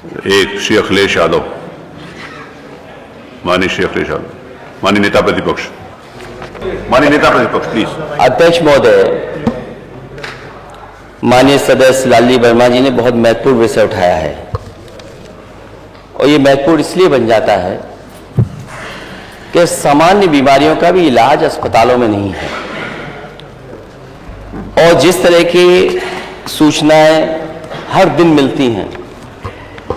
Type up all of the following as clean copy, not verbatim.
एक श्री अखिलेश यादव, माननीय श्री अखिलेश यादव, माननीय नेता प्रतिपक्ष, प्लीज। अध्यक्ष महोदय, माननीय सदस्य लालजी वर्मा जी ने बहुत महत्वपूर्ण विषय उठाया है और ये महत्वपूर्ण इसलिए बन जाता है कि सामान्य बीमारियों का भी इलाज अस्पतालों में नहीं है और जिस तरह की सूचनाएं हर दिन मिलती हैं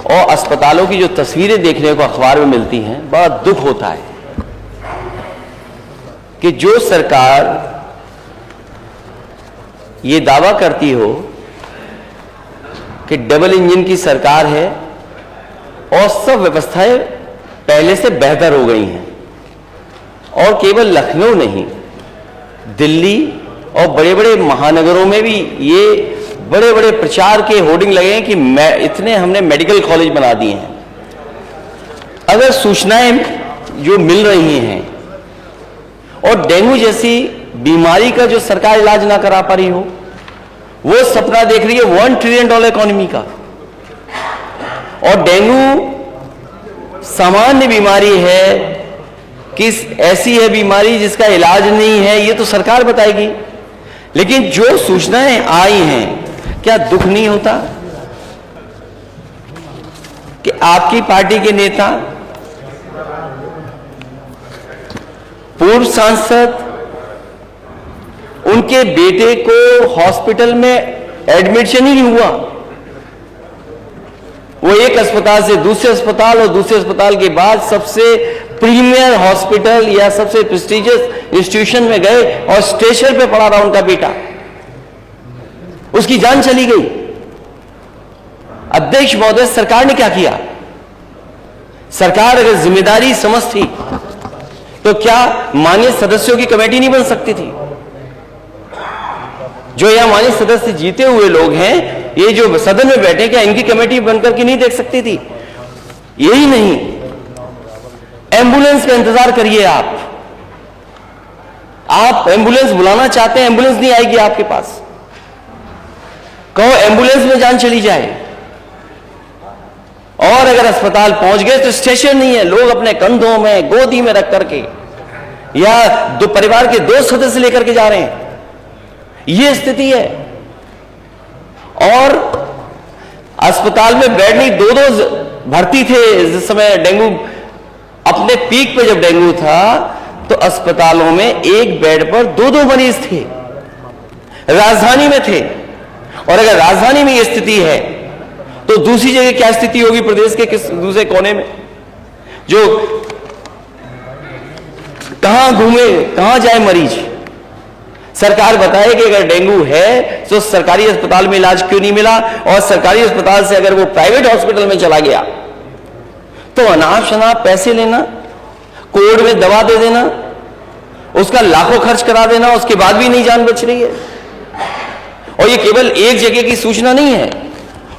और अस्पतालों की जो तस्वीरें देखने को अखबार में मिलती हैं, बड़ा दुख होता है कि जो सरकार ये दावा करती हो कि डबल इंजन की सरकार है और सब व्यवस्थाएं पहले से बेहतर हो गई हैं और केवल लखनऊ नहीं, दिल्ली और बड़े बड़े महानगरों में भी ये बड़े बड़े प्रचार के होर्डिंग लगे हैं कि इतने हमने मेडिकल कॉलेज बना दिए हैं। अगर सूचनाएं जो मिल रही हैं और डेंगू जैसी बीमारी का जो सरकार इलाज ना करा पा रही हो, वो सपना देख रही है $1 ट्रिलियन इकोनॉमी का, और डेंगू सामान्य बीमारी है कि ऐसी है बीमारी जिसका इलाज नहीं है, ये तो सरकार बताएगी। लेकिन जो सूचनाएं आई हैं, क्या दुख नहीं होता कि आपकी पार्टी के नेता, पूर्व सांसद, उनके बेटे को हॉस्पिटल में एडमिशन ही नहीं हुआ, वो एक अस्पताल से दूसरे अस्पताल और दूसरे अस्पताल के बाद सबसे प्रीमियर हॉस्पिटल या सबसे प्रेस्टिजियस इंस्टीट्यूशन में गए और स्ट्रेचर पे पड़ा रहा उनका बेटा, उसकी जान चली गई। अध्यक्ष महोदय, सरकार ने क्या किया? सरकार अगर जिम्मेदारी समझती तो क्या माननीय सदस्यों की कमेटी नहीं बन सकती थी? जो यहां माननीय सदस्य जीते हुए लोग हैं, ये जो सदन में बैठे, क्या इनकी कमेटी बनकर के नहीं देख सकती थी? यही नहीं, एम्बुलेंस का इंतजार करिए। आप एम्बुलेंस बुलाना चाहते हैं, एम्बुलेंस नहीं आएगी आपके पास। कहो एम्बुलेंस में जान चली जाए। और अगर अस्पताल पहुंच गए तो स्टेशन नहीं है, लोग अपने कंधों में, गोदी में रख करके या दो परिवार के 2 सदस्य लेकर के जा रहे हैं, यह स्थिति है। और अस्पताल में बेड नहीं, 2-2 भर्ती थे जिस समय डेंगू अपने पीक पे, जब डेंगू था तो अस्पतालों में एक बेड पर 2-2 मरीज थे, राजधानी में थे। और अगर राजधानी में यह स्थिति है तो दूसरी जगह क्या स्थिति होगी प्रदेश के किस दूसरे कोने में? जो कहां घूमे, कहां जाए मरीज? सरकार बताए कि अगर डेंगू है तो सरकारी अस्पताल में इलाज क्यों नहीं मिला, और सरकारी अस्पताल से अगर वो प्राइवेट हॉस्पिटल में चला गया तो अनाप शनाप पैसे लेना, कोविड में दवा दे देना, उसका लाखों खर्च करा देना, उसके बाद भी नहीं जान बच रही है। और ये केवल एक जगह की सूचना नहीं है,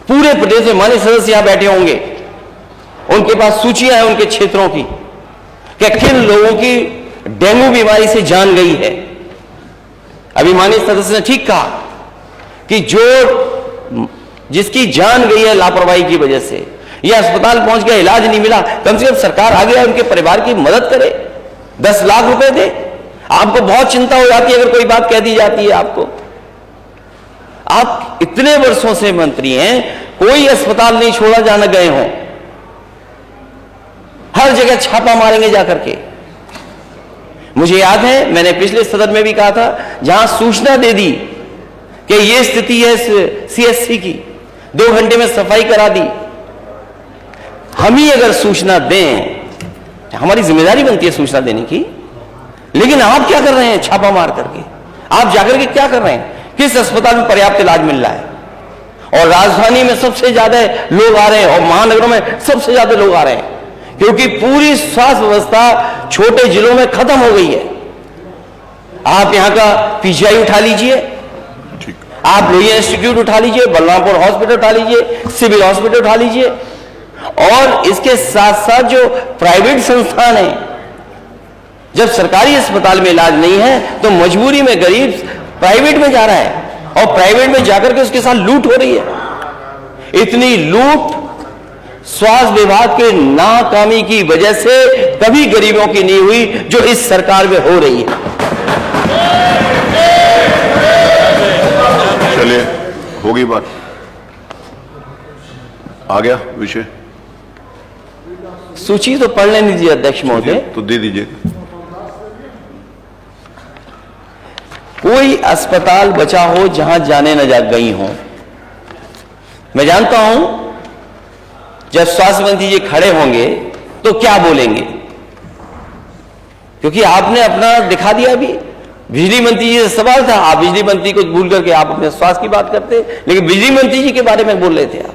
पूरे प्रदेश में माननीय सदस्य यहां बैठे होंगे, उनके पास सूचियां हैं उनके क्षेत्रों की कि किन लोगों की डेंगू बीमारी से जान गई है। अभी माननीय सदस्य ने ठीक कहा कि जिसकी जान गई है लापरवाही की वजह से, यह अस्पताल पहुंच गया, इलाज नहीं मिला, कम से कम सरकार आ गया उनके परिवार की मदद करे, 10 लाख रुपए दे। आपको बहुत चिंता हो जाती है अगर कोई बात कह दी जाती है आपको। आप इतने वर्षों से मंत्री हैं, कोई अस्पताल नहीं छोड़ा जाना गए हों, हर जगह छापा मारेंगे जाकर के। मुझे याद है मैंने पिछले सदन में भी कहा था, जहां सूचना दे दी कि यह स्थिति है सीएससी की, 2 घंटे में सफाई करा दी। हम ही अगर सूचना दें, हमारी जिम्मेदारी बनती है सूचना देने की, लेकिन आप क्या कर रहे हैं? छापा मार करके आप जाकर के क्या कर रहे हैं? किस अस्पताल में पर्याप्त इलाज मिल रहा है? और राजधानी में सबसे ज्यादा लोग आ रहे हैं और महानगरों में सबसे ज्यादा लोग आ रहे हैं, क्योंकि पूरी स्वास्थ्य व्यवस्था छोटे जिलों में खत्म हो गई है। आप यहां का पीजीआई उठा लीजिए, आप लोहिया इंस्टीट्यूट उठा लीजिए, बलरामपुर हॉस्पिटल उठा लीजिए, सिविल हॉस्पिटल उठा लीजिए, और इसके साथ साथ जो प्राइवेट संस्थान है, जब सरकारी अस्पताल में इलाज नहीं है तो मजबूरी में गरीब प्राइवेट में जा रहा है, और प्राइवेट में जाकर के उसके साथ लूट हो रही है। इतनी लूट स्वास्थ्य विभाग के नाकामी की वजह से कभी गरीबों की नहीं हुई जो इस सरकार में हो रही है। चलिए, होगी बात। आ गया विषय, सूची तो पढ़ लेने दीजिए अध्यक्ष महोदय। तो दे दीजिए। कोई अस्पताल बचा हो जहां जाने न जा गई हो। मैं जानता हूं जब स्वास्थ्य मंत्री जी खड़े होंगे तो क्या बोलेंगे, क्योंकि आपने अपना दिखा दिया। अभी बिजली मंत्री जी से सवाल था, आप बिजली मंत्री को भूल करके आप अपने स्वास्थ्य की बात करते, लेकिन बिजली मंत्री जी के बारे में बोल रहे थे आप।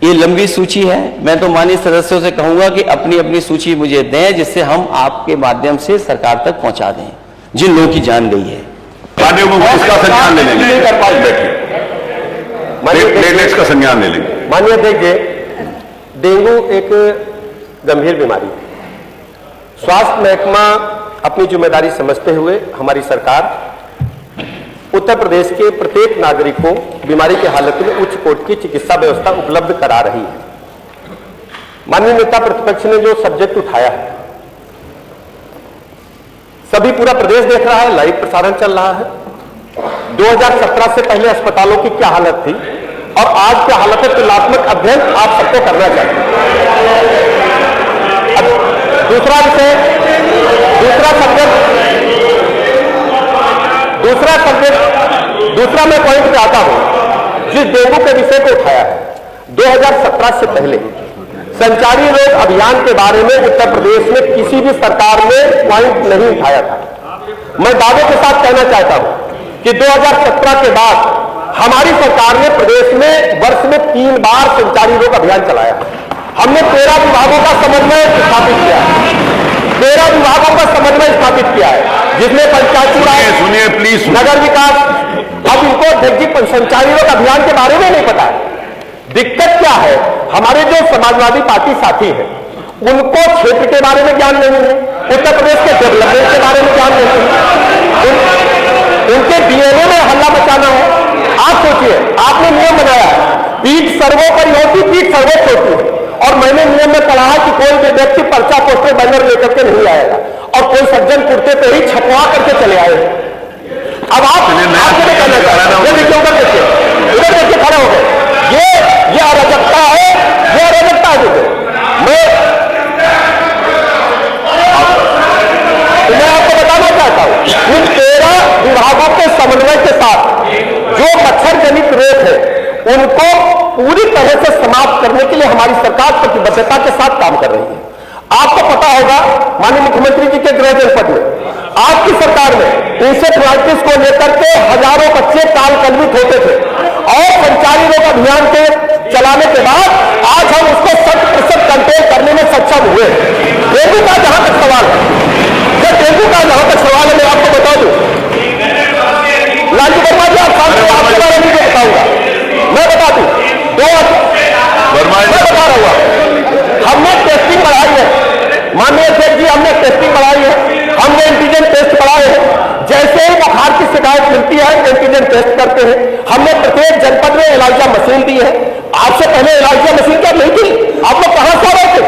ये लंबी सूची है। मैं तो माननीय सदस्यों से कहूंगा कि अपनी अपनी सूची मुझे दें, जिससे हम आपके माध्यम से सरकार तक पहुंचा दें जिन लोगों की जान गई है। इसका संज्ञान ले लेंगे, प्लेटलेट्स का संज्ञान ले लेंगे। माननीय अध्यक्ष जी, डेंगू एक गंभीर बीमारी है। स्वास्थ्य महकमा अपनी जिम्मेदारी समझते हुए हमारी सरकार उत्तर प्रदेश के प्रत्येक नागरिक को बीमारी की हालत में उच्च कोटि की चिकित्सा व्यवस्था उपलब्ध करा रही है। माननीय नेता प्रतिपक्ष ने जो सब्जेक्ट उठाया है, सभी पूरा प्रदेश देख रहा है, लाइव प्रसारण चल रहा है। 2017 से पहले अस्पतालों की क्या हालत थी और आज क्या हालत है, तुलनात्मक अध्ययन आप सबको करना चाहिए। अब दूसरा विषय, दूसरा मैं पॉइंट पे आता हूं। जिस डेंगू के विषय को उठाया है, 2017 से पहले संचारी रोग अभियान के बारे में उत्तर प्रदेश में किसी भी सरकार ने पॉइंट नहीं उठाया था। मैं दावे के साथ कहना चाहता हूं कि 2017 के बाद हमारी सरकार ने प्रदेश में वर्ष में 3 बार संचारी रोग अभियान चलाया। हमने 13 विभागों का समन्वय स्थापित किया है, 13 विभागों का समन्वय स्थापित किया है, जिसमें पंचायती राज, सुनिए प्लीज, नगर विकास। अब इनको अध्यक्ष जी संचारी रोग अभियान के बारे में नहीं पता है। दिक्कत क्या है, हमारे जो समाजवादी पार्टी साथी हैं, उनको क्षेत्र के बारे में ज्ञान नहीं है, उत्तर प्रदेश के डेवलपमेंट के बारे में ज्ञान नहीं है, उनके डीएनए में हल्ला मचाना है। आप सोचिए, आपने नियम बनाया है, पीठ सर्वोपरि होती, पीठ सर्वोच्च होती है, और मैंने नियम में पढ़ा है कि कोई भी व्यक्ति पर्चा पोस्टर बैनर लेकर के नहीं आएगा, और कोई सज्जन कुर्ते पे ही छपवा करके चले आए। अब आप कहना चाहते हैं, देखिए उधर देखिए, उधर देखिए, खड़े हो गए। ये अराजकता है, ये अराजकता है। मैं आपको बताना चाहता हूं, इन 13 विभागों के समन्वय के साथ जो मच्छर जनित रोग है, उनको पूरी तरह से समाप्त करने के लिए हमारी सरकार प्रतिबद्धता के साथ काम कर रही है। आपको पता होगा, माननीय मुख्यमंत्री जी के गृह जनपद में आपकी सरकार में इंसेफ्लाइटिस को लेकर के हजारों बच्चे काल कलवित होते थे, और संचारी रोग अभियान के चलाने के बाद आज हम उसको 100% कंट्रोल करने में सक्षम हुए। डेंगू का जहां तक सवाल है, मैं आपको बता दूं, लालजी वर्मा जी, आप सामने आपके बारे में बताऊंगा, मैं बता दूं, मैं बता रहा हूं, हमने टेस्टिंग बढ़ाई है। माननीय अध्यक्ष जी, हमने टेस्टिंग बढ़ाई है, हमने एंटीजन टेस्ट बढ़ाए हैं। जैसे ही बुखार की शिकायत मिलती है, एंटीजन टेस्ट करते हैं। हमने प्रत्येक जनपद में एलाइजा मशीन दी है। आपसे पहले एलाइजा मशीन क्या नहीं थी? आप लोग कहां से आ रहे थे?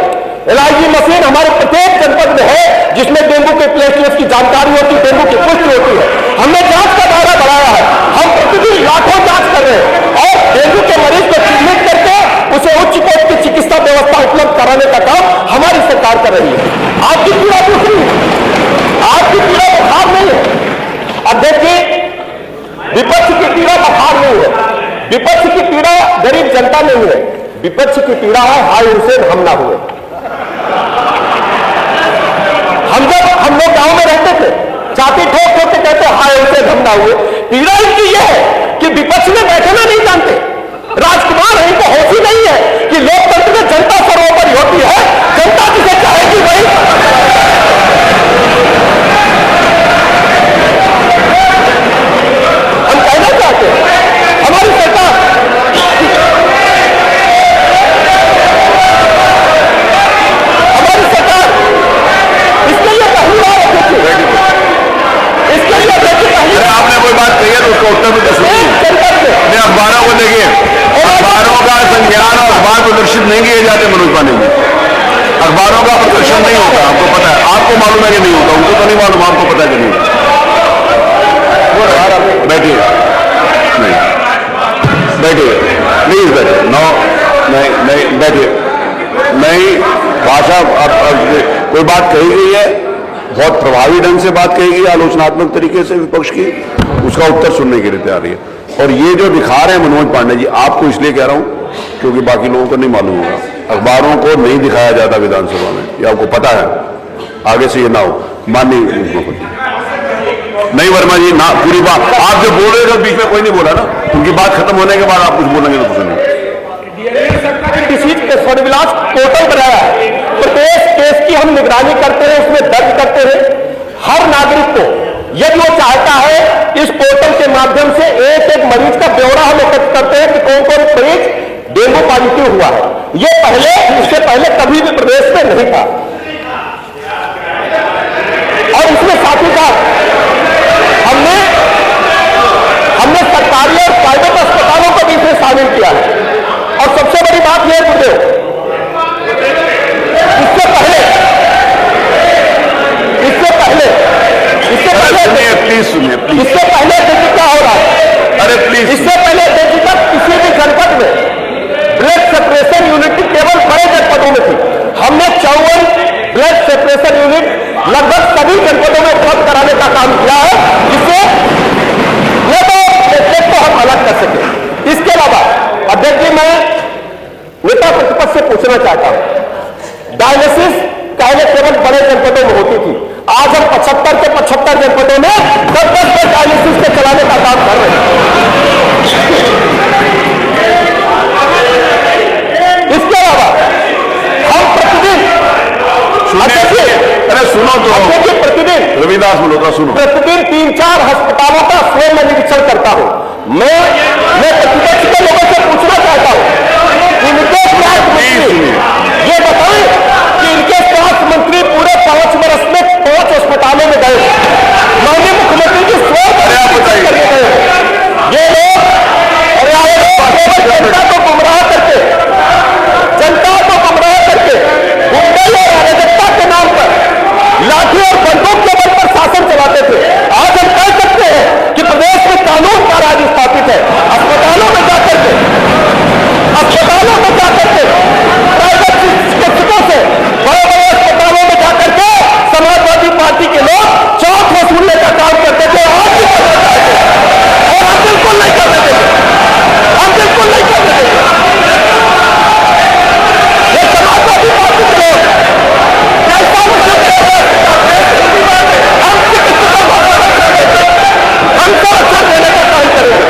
एलाइजी मशीन हमारे प्रत्येक जनपद में है, जिसमें डेंगू के प्लेटलेट्स की जानकारी होती है, डेंगू की पुष्टि होती है। हमने जांच का दायरा बढ़ाया है, हम प्रतिदिन लाखों जांच कर रहे हैं, और डेंगू के मरीज को चिन्हित करके उसे उच्च कोटि की चिकित्सा व्यवस्था उपलब्ध कराने का काम हमारी सरकार कर रही है। आपकी पीड़ा दूसरी है, आपकी पीड़ा बुखार नहीं है। अध्यक्ष जी, विपक्ष की पीड़ा बुखार नहीं है, विपक्ष की पीड़ा गरीब जनता नहीं है, विपक्ष की पीड़ा है हाय हुसैन हम ना हुए। हम लोग गांव में रहते थे, छाती ठोक ठोक के कहते हाय हुसैन हम ना हुए। पीड़ा इनकी यह है कि विपक्ष में बैठना नहीं जानते, राजकुमार है, इनको होश ही नहीं है कि लोकतंत्र में जनता सर्वोपरि होती है, जनता जिसे चाहेगी वही। हम कहना चाहते हैं, हमारी सरकार इसके लिए पहली बार आपने कोई बात कही है तो उसका उत्तर भी दे सकते हैं। 12 जाते मनोज पांडे जी, अखबारों का प्रदर्शन नहीं होता, आपको पता है, आपको मालूम है कि नहीं होता, उनको तो नहीं मालूम, आपको पता है कि नहीं होता। बैठिए, नहीं बैठिए, प्लीज बैठिए, नो नहीं नहीं बैठिए, नहीं भाषा अब कोई बात कही गई है, बहुत प्रभावी ढंग से बात कही गई, आलोचनात्मक तरीके से विपक्ष की, उसका उत्तर सुनने के लिए तैयार है। और ये जो दिखा रहे हैं मनोज पांडे जी, आपको इसलिए कह रहा हूं क्योंकि बाकी लोगों को नहीं मालूम होगा, अखबारों को नहीं दिखाया जाता विधानसभा में, ये आपको पता है, आगे से ये ना हो। माननीय नहीं वर्मा जी, ना पूरी बात आप जो बोल रहे थे बीच में कोई नहीं बोला ना, उनकी बात खत्म होने के बाद आप कुछ बोलेंगे तो सुनिए। स्वरविलास पोर्टल बनाया है, प्रत्येक केस की हम निगरानी करते हैं, उसमें दर्ज करते हैं। हर नागरिक को यदि वो चाहता है इस पोर्टल के माध्यम से एक एक मरीज का ब्यौरा हम एकत्र करते हैं कि कौन कौन मरीज डेंगू पॉजिटिव हुआ है। ये पहले, इससे पहले कभी भी प्रदेश में नहीं था। और इसमें साथ ही साथ हमने सरकारी और प्राइवेट अस्पतालों को भी इसमें शामिल किया है। और सबसे बड़ी बात यह है, सुनिए प्लीज, इससे पहले देखिए क्या हो रहा है। अरे प्लीज, इससे पहले देखिए तक किसी भी जनपद में ब्लड सेपरेशन यूनिट केवल बड़े जनपदों में थी। हमने 54 ब्लड सेपरेशन यूनिट लगभग सभी जनपदों में उपलब्ध कराने का काम किया है, जिससे ये तो हम अलग कर सके। इसके अलावा अध्यक्ष जी, मैं नेता प्रतिपक्ष से पूछना चाहता हूं, डायलिसिस पहले केवल बड़े जनपदों में होती थी, आज हम 75 के 75 जनपदों में 10-10 डायलिसिस के चलाने का काम कर रहे हैं। इसके अलावा हम प्रतिदिन, अरे सुनो तो, प्रतिदिन रविदास मल्होत्रा सुनो, प्रतिदिन 3-4 अस्पतालों का स्वयं निरीक्षण करता हूं। मैं प्रतिपक्ष के लोगों से पूछना चाहता हूं, इनके ये बताएं कि इनके स्वास्थ्य मंत्री पूरे 5 वर्ष में 5 अस्पतालों में गए, माननीय मुख्यमंत्री जी स्वयं गए। ये लोग जनता को गुमराह करके, गुंडे और अराजकता के नाम पर लाठी और बंदूक के बल पर शासन चलाते थे। आज हम कह सकते हैं कि प्रदेश में कानून का राज स्थापित है। अस्पतालों में जाकर के प्राइवेट चिकित्सकों से बड़े बड़े अस्पतालों में जाकर के समाजवादी पार्टी के लोग चौथ वसूलने का काम करते थे। आज भी करना चाहते हैं और हम बिल्कुल नहीं करने देंगे, हम बिल्कुल नहीं करने देंगे। ये समाजवादी पार्टी के लोग जैसा हम संरक्षण देने का काम करेंगे।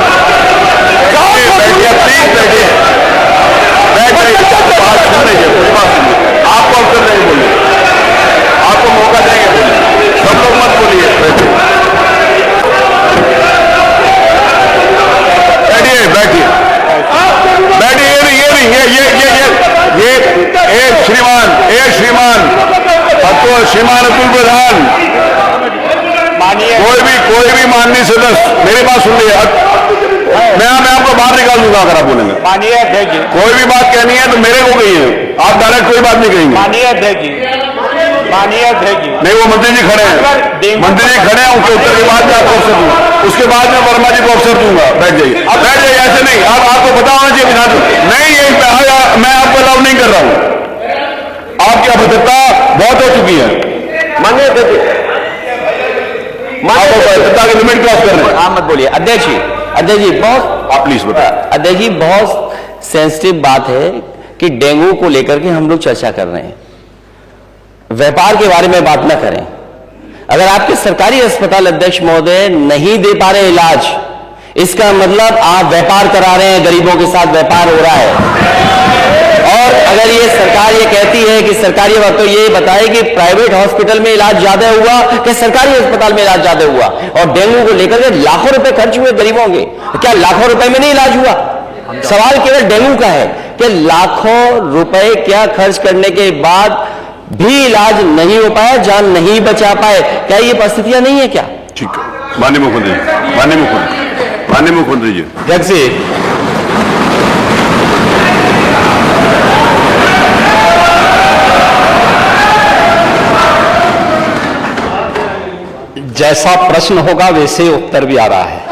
आपको अवसर नहीं बोलिए, आपको मौका देंगे बोलिए, सब लोग मत बोलिए, बैठिए बैठिए बैठिए। ये श्रीमान अतुल प्रधान, कोई भी माननीय सदस्य मेरी बात सुन लीजिए, मैं आपको बाहर निकाल दूंगा अगर आप बोलेंगे। माननीय अध्यक्ष जी, कोई भी बात कहनी है तो मेरे को कहिए, आप डायरेक्ट कोई बात नहीं कहेंगे। माननीय अध्यक्ष जी, नहीं, वो मंत्री जी खड़े हैं, उनके उत्तर के बाद मैं आपको अवसर दूंगा, उसके बाद मैं वर्मा जी को अवसर दूंगा। बैठ जाइए, बैठ जाइए, ऐसे नहीं, आपको पता होना चाहिए विधान नहीं, ये मैं आपको अलाउ नहीं कर रहा हूं, आपकी अभद्रता बहुत हो चुकी है। माननीय अध्यक्ष के लिमिट क्रॉस कर रहे हैं। आप मत बोलिए अध्यक्ष जी, बहुत आप प्लीज बताएं। अध्यक्ष जी, बहुत सेंसिटिव बात है कि डेंगू को लेकर के हम लोग चर्चा कर रहे हैं, व्यापार के बारे में बात ना करें। अगर आपके सरकारी अस्पताल अध्यक्ष महोदय नहीं दे पा रहे इलाज, इसका मतलब आप व्यापार करा रहे हैं, गरीबों के साथ व्यापार हो रहा है। और अगर ये सरकार ये कहती है कि सरकारी, तो ये बताए कि प्राइवेट हॉस्पिटल में इलाज ज्यादा हुआ कि सरकारी अस्पताल में इलाज ज्यादा हुआ। और डेंगू को लेकर के लाखों रुपए खर्च हुए गरीबों के, क्या लाखों रुपए में नहीं इलाज हुआ? सवाल केवल डेंगू का है कि लाखों रुपए क्या खर्च करने के बाद भी इलाज नहीं हो पाया, जान नहीं बचा पाए, क्या ये परिस्थितियां नहीं है क्या? ठीक है, माननीय मुख्यमंत्री जी, अध्यक्ष जी, जैसा प्रश्न होगा वैसे ही उत्तर भी आ रहा है।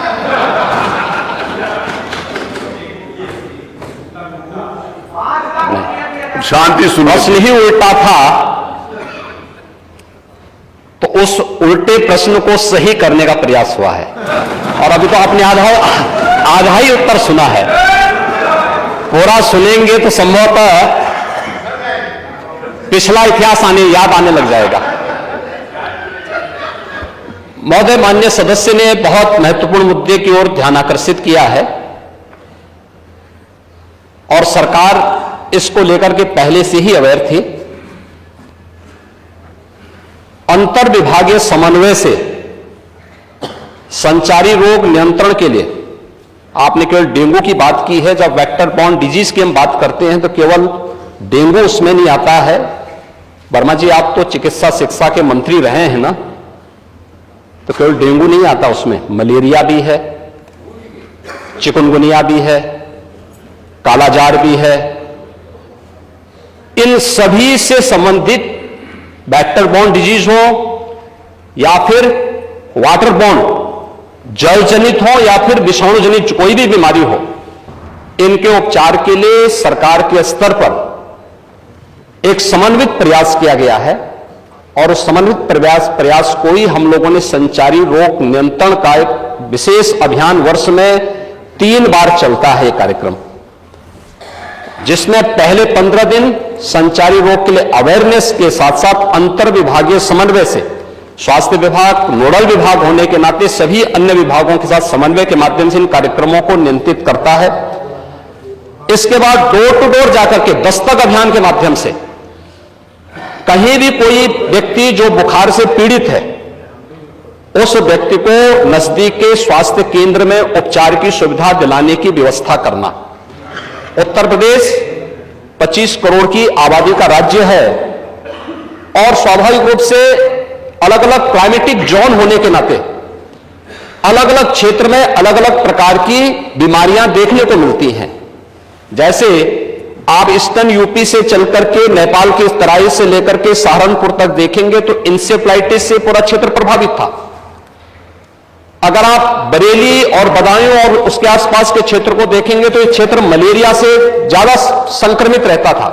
शांति सुनो। प्रश्न ही उल्टा था, तो उस उल्टे प्रश्न को सही करने का प्रयास हुआ है। और अभी तो आपने आधा ही उत्तर सुना है। पूरा सुनेंगे तो संभवतः पिछला इतिहास याद आने लग जाएगा। महोदय, माननीय सदस्य ने बहुत महत्वपूर्ण मुद्दे की ओर ध्यान आकर्षित किया है और सरकार इसको लेकर के पहले से ही अवेयर थी। अंतर विभागीय समन्वय से संचारी रोग नियंत्रण के लिए, आपने केवल डेंगू की बात की है, जब वेक्टर बॉर्न डिजीज की हम बात करते हैं तो केवल डेंगू उसमें नहीं आता है। वर्मा जी, आप तो चिकित्सा शिक्षा के मंत्री रहे हैं ना, तो केवल डेंगू नहीं आता उसमें, मलेरिया भी है, चिकनगुनिया भी है, कालाजार भी है। इन सभी से संबंधित वेक्टर बॉर्न डिजीज हो या फिर वाटर बॉर्न, जल जनित हो या फिर विषाणु जनित कोई भी बीमारी हो, इनके उपचार के लिए सरकार के स्तर पर एक समन्वित प्रयास किया गया है। और उस समन्वित प्रयास को ही हम लोगों ने संचारी रोग नियंत्रण का एक विशेष अभियान, वर्ष में 3 बार चलता है ये कार्यक्रम, जिसमें पहले 15 दिन संचारी रोग के लिए अवेयरनेस के साथ साथ अंतर विभागीय समन्वय से स्वास्थ्य विभाग नोडल विभाग होने के नाते सभी अन्य विभागों के साथ समन्वय के माध्यम से इन कार्यक्रमों को नियंत्रित करता है। इसके बाद डोर टू डोर जाकर के दस्तक अभियान के माध्यम से कहीं भी कोई व्यक्ति जो बुखार से पीड़ित है, उस व्यक्ति को नजदीक के स्वास्थ्य केंद्र में उपचार की सुविधा दिलाने की व्यवस्था करना। उत्तर प्रदेश 25 करोड़ की आबादी का राज्य है और स्वाभाविक रूप से अलग अलग क्लाइमेटिक जोन होने के नाते अलग अलग क्षेत्र में अलग अलग प्रकार की बीमारियां देखने को मिलती हैं। जैसे आप ईस्टर्न यूपी से चलकर के नेपाल के तराई से लेकर के सहारनपुर तक देखेंगे तो इंसेफ्लाइटिस से पूरा क्षेत्र प्रभावित था। अगर आप बरेली और बदायूं और उसके आसपास के क्षेत्र को देखेंगे तो यह क्षेत्र मलेरिया से ज्यादा संक्रमित रहता था।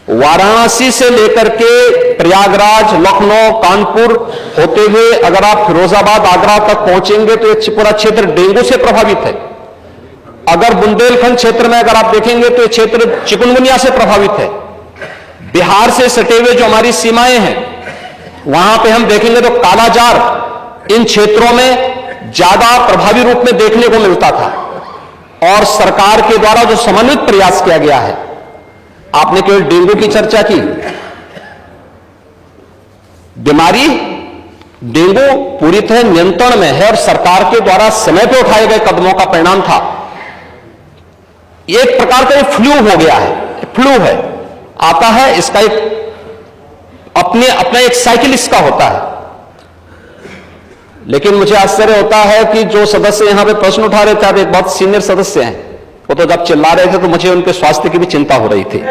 वाराणसी से लेकर के प्रयागराज, लखनऊ, कानपुर होते हुए अगर आप फिरोजाबाद, आगरा तक पहुंचेंगे तो यह पूरा क्षेत्र डेंगू से प्रभावित है। अगर बुंदेलखंड क्षेत्र में अगर आप देखेंगे तो यह क्षेत्र चिकनगुनिया से प्रभावित है। बिहार से सटे हुए जो हमारी सीमाएं हैं वहां पे हम देखेंगे तो कालाजार इन क्षेत्रों में ज्यादा प्रभावी रूप में देखने को मिलता था। और सरकार के द्वारा जो समन्वित प्रयास किया गया है, आपने केवल डेंगू की चर्चा की, बीमारी डेंगू पूरी तरह नियंत्रण में है और सरकार के द्वारा समय पर उठाए गए कदमों का परिणाम था। एक प्रकार का फ्लू हो गया है, फ्लू है, आता है, इसका एक अपना एक साइकिल इसका होता है। लेकिन मुझे आश्चर्य होता है कि जो सदस्य यहां पे प्रश्न उठा रहे थे, एक बहुत सीनियर सदस्य हैं, वो तो जब चिल्ला रहे थे तो मुझे उनके स्वास्थ्य की भी चिंता हो रही थी,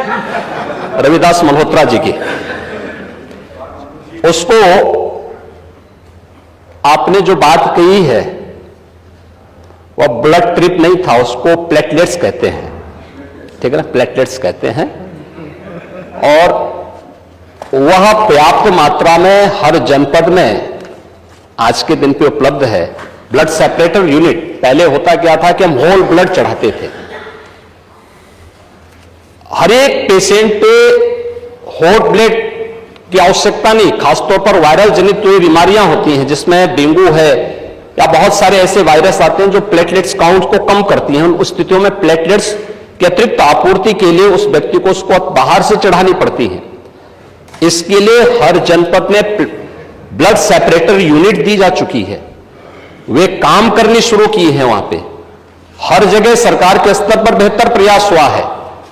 रविदास मल्होत्रा जी की। उसको आपने जो बात कही है वह ब्लड ट्रिप नहीं था, उसको प्लेटलेट्स कहते हैं, ठीक है ना, प्लेटलेट्स कहते हैं। और वह पर्याप्त मात्रा में हर जनपद में आज के दिन पे उपलब्ध है। ब्लड सेपरेटर यूनिट, पहले होता क्या था कि हम होल ब्लड चढ़ाते थे। हर एक पेशेंट पे होल ब्लड की आवश्यकता नहीं, खासतौर पर वायरल जनित जो बीमारियां होती हैं जिसमें डेंगू है या बहुत सारे ऐसे वायरस आते हैं जो प्लेटलेट्स काउंट को कम करती हैं। उन स्थितियों में प्लेटलेट्स की अतिरिक्त आपूर्ति के लिए उस व्यक्ति को उसको बाहर से चढ़ानी पड़ती है। इसके लिए हर जनपद में ब्लड सेपरेटर यूनिट दी जा चुकी है, वे काम करनी शुरू की है। वहां पे हर जगह सरकार के स्तर पर बेहतर प्रयास हुआ है।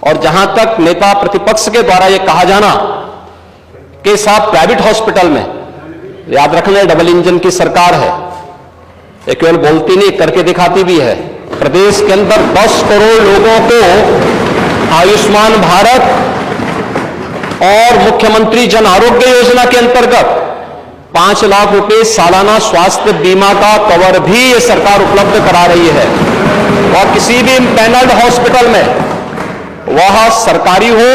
और जहां तक नेता प्रतिपक्ष के द्वारा यह कहा जाना कि साहब प्राइवेट हॉस्पिटल में, याद रखना डबल इंजन की सरकार है, ये केवल बोलती नहीं करके दिखाती भी है। प्रदेश के अंदर 10 करोड़ लोगों को आयुष्मान भारत और मुख्यमंत्री जन आरोग्य योजना के अंतर्गत 5 लाख रुपए सालाना स्वास्थ्य बीमा का कवर भी ये सरकार उपलब्ध करा रही है। और किसी भी पैनल्ड हॉस्पिटल में, वह सरकारी हो,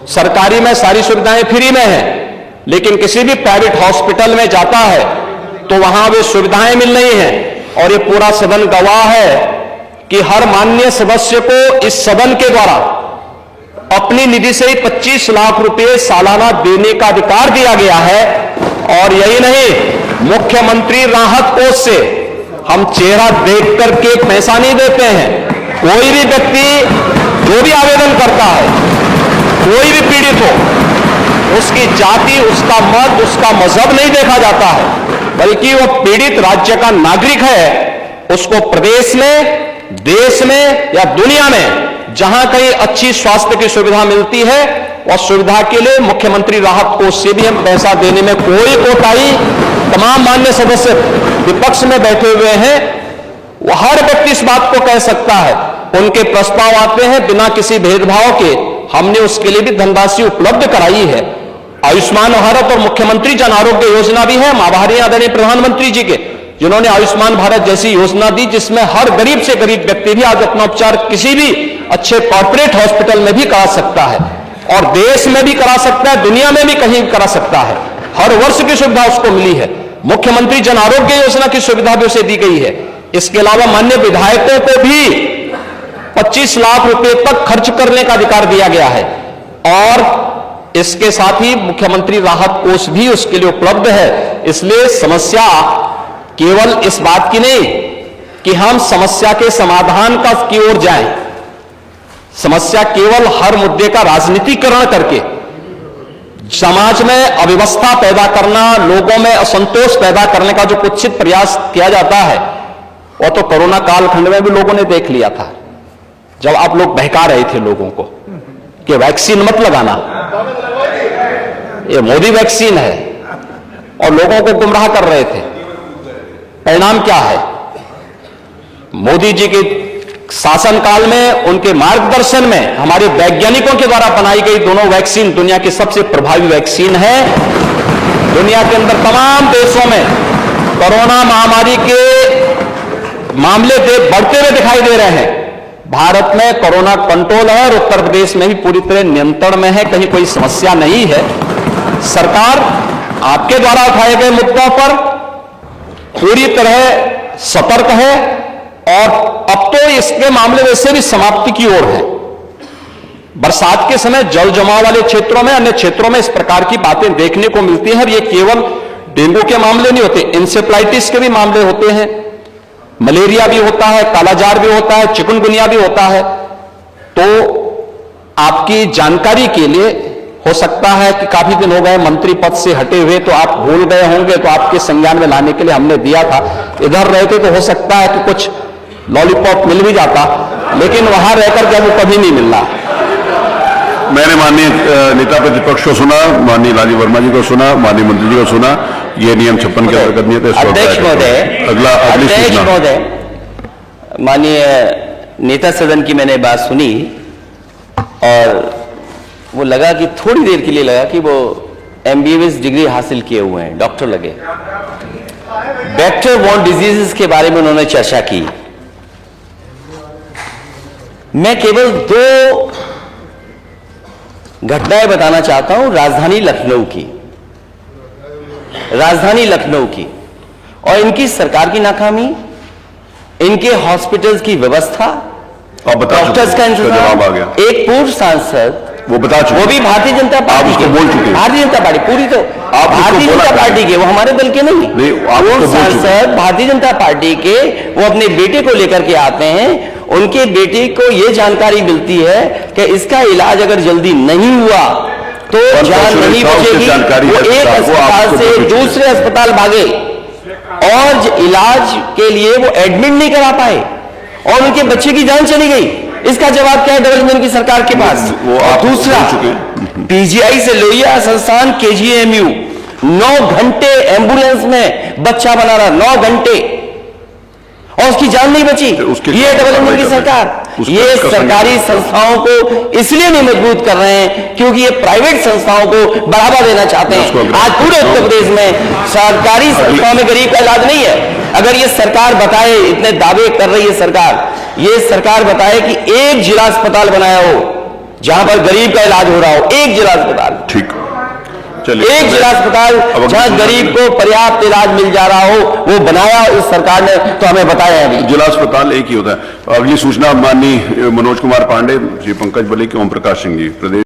सरकारी में सारी सुविधाएं फ्री में है, लेकिन किसी भी प्राइवेट हॉस्पिटल में जाता है तो वहां वे सुविधाएं मिल रही हैं। और ये पूरा सदन गवाह है कि हर माननीय सदस्य को इस सदन के द्वारा अपनी निधि से ही 25 लाख रुपए सालाना देने का अधिकार दिया गया है। और यही नहीं, मुख्यमंत्री राहत कोष से हम चेहरा देख करके पैसा नहीं देते हैं। कोई भी व्यक्ति जो भी आवेदन करता है, कोई भी पीड़ित हो, उसकी जाति, उसका मत, उसका मजहब नहीं देखा जाता है, बल्कि वह पीड़ित राज्य का नागरिक है। उसको प्रदेश में, देश में या दुनिया में जहां कहीं अच्छी स्वास्थ्य की सुविधा मिलती है, और सुविधा के लिए मुख्यमंत्री राहत कोष से भी हम पैसा देने में कोई कोताही, तमाम मान्य सदस्य विपक्ष में बैठे हुए हैं, वो हर व्यक्ति इस बात को कह सकता है। उनके प्रस्ताव आते हैं बिना किसी भेदभाव के, हमने उसके लिए भी धनराशि उपलब्ध कराई है। आयुष्मान भारत और मुख्यमंत्री जन आरोग्य योजना भी है। हम आभारी आदरणीय प्रधानमंत्री जी के, जिन्होंने आयुष्मान भारत जैसी योजना दी, जिसमें हर गरीब से गरीब व्यक्ति भी आज अपना उपचार किसी भी अच्छे कॉर्पोरेट हॉस्पिटल में भी करा सकता है, और देश में भी करा सकता है, दुनिया में भी कहीं करा सकता है। हर वर्ष की सुविधा उसको मिली है। मुख्यमंत्री जन आरोग्य योजना की सुविधा भी उसे दी गई है। इसके अलावा माननीय विधायकों को भी 25 लाख रुपए तक खर्च करने का अधिकार दिया गया है। और इसके साथ ही मुख्यमंत्री राहत कोष भी उसके लिए उपलब्ध है। इसलिए समस्या केवल इस बात की नहीं कि हम समस्या के समाधान की ओर जाएं, समस्या केवल हर मुद्दे का राजनीतिकरण करके समाज में अव्यवस्था पैदा करना, लोगों में असंतोष पैदा करने का जो कुत्सित प्रयास किया जाता है, वो तो कोरोना कालखंड में भी लोगों ने देख लिया था, जब आप लोग बहका रहे थे लोगों को कि वैक्सीन मत लगाना, ये मोदी वैक्सीन है, और लोगों को गुमराह कर रहे थे। परिणाम क्या है? मोदी जी के शासनकाल में, उनके मार्गदर्शन में हमारे वैज्ञानिकों के द्वारा बनाई गई दोनों वैक्सीन दुनिया की सबसे प्रभावी वैक्सीन है। दुनिया के अंदर तमाम देशों में कोरोना महामारी के मामले बढ़ते हुए दिखाई दे रहे हैं। भारत में कोरोना कंट्रोल है और उत्तर प्रदेश में भी पूरी तरह नियंत्रण में है, कहीं कोई समस्या नहीं है। सरकार आपके द्वारा उठाए गए मुद्दों पर पूरी तरह सतर्क है, और अब तो इसके मामले वैसे भी समाप्ति की ओर है। बरसात के समय जल जमाव वाले क्षेत्रों में, अन्य क्षेत्रों में इस प्रकार की बातें देखने को मिलती हैं। और ये केवल डेंगू के मामले नहीं होते, इंसेफ्लाइटिस के भी मामले होते हैं, मलेरिया भी होता है, कालाजार भी होता है, चिकनगुनिया भी होता है। तो आपकी जानकारी के लिए, हो सकता है कि काफी दिन हो गए मंत्री पद से हटे हुए, तो आप भूल गए होंगे, तो आपके संज्ञान में लाने के लिए हमने दिया था। इधर रहते तो हो सकता है कि कुछ लॉलीपॉप मिल भी जाता, लेकिन वहां रहकर के वो कभी नहीं मिल रहा। मैंने माननीय नेता प्रतिपक्ष को सुना, माननीय राजीव वर्मा जी को सुना, माननीय मंत्री जी को सुना। ये नियम 56 के अंतर्गत नहीं है। अध्यक्ष महोदय, अध्यक्ष महोदय, माननीय नेता सदन की मैंने बात सुनी, और वो लगा कि थोड़ी देर के लिए लगा कि वो MBBS डिग्री हासिल किए हुए हैं, डॉक्टर लगे। वेक्टर बॉर्न डिजीजेस के बारे में उन्होंने चर्चा की। मैं केवल 2 घटनाएं बताना चाहता हूं राजधानी लखनऊ की, और इनकी सरकार की नाकामी, इनके हॉस्पिटल्स की व्यवस्था, डॉक्टर्स का इंतजाम। एक पूर्व सांसद, वो बता चुके, वो भी भारतीय जनता पार्टी के, बोल चुके, भारतीय जनता पार्टी पूरी, तो भारतीय जनता पार्टी के, वो हमारे दल के नहीं, पूर्व सांसद भारतीय जनता पार्टी के, वो अपने बेटे को लेकर के आते हैं। उनके बेटे को ये जानकारी मिलती है कि इसका इलाज अगर जल्दी नहीं हुआ तो जान नहीं बचेगी। वो एक अस्पताल से दूसरे अस्पताल भागे और इलाज के लिए वो एडमिट नहीं करा पाए, और उनके बच्चे की जान चली गई। इसका जवाब क्या है डबल इंजन की सरकार के पास? दूसरा, PGI से लोहिया संस्थान KGMU 9 घंटे एम्बुलेंस में बच्चा बना रहा, 9 घंटे, और उसकी जान नहीं बची। उसके ये डबल इंजन की सरकार, उसके ये उसका सरकारी संस्थाओं को इसलिए नहीं मजबूत कर रहे हैं क्योंकि ये प्राइवेट संस्थाओं को बढ़ावा देना चाहते उसको हैं। अग्र- आज पूरे उत्तर प्रदेश में सरकारी संस्थाओं में गरीब का इलाज नहीं है। अगर ये सरकार बताए, इतने दावे कर रही है सरकार, ये सरकार बताए कि एक जिला अस्पताल बनाया हो जहां पर गरीब का इलाज हो रहा हो, एक जिला अस्पताल, ठीक, चलिए एक जिला अस्पताल अब जहां गरीब को पर्याप्त इलाज मिल जा रहा हो, वो बनाया इस सरकार ने, तो हमें बताया अभी। जिला अस्पताल एक ही होता है। अगली सूचना माननीय मनोज कुमार पांडे, श्री पंकज बली के ओम प्रकाश सिंह जी, प्रदेश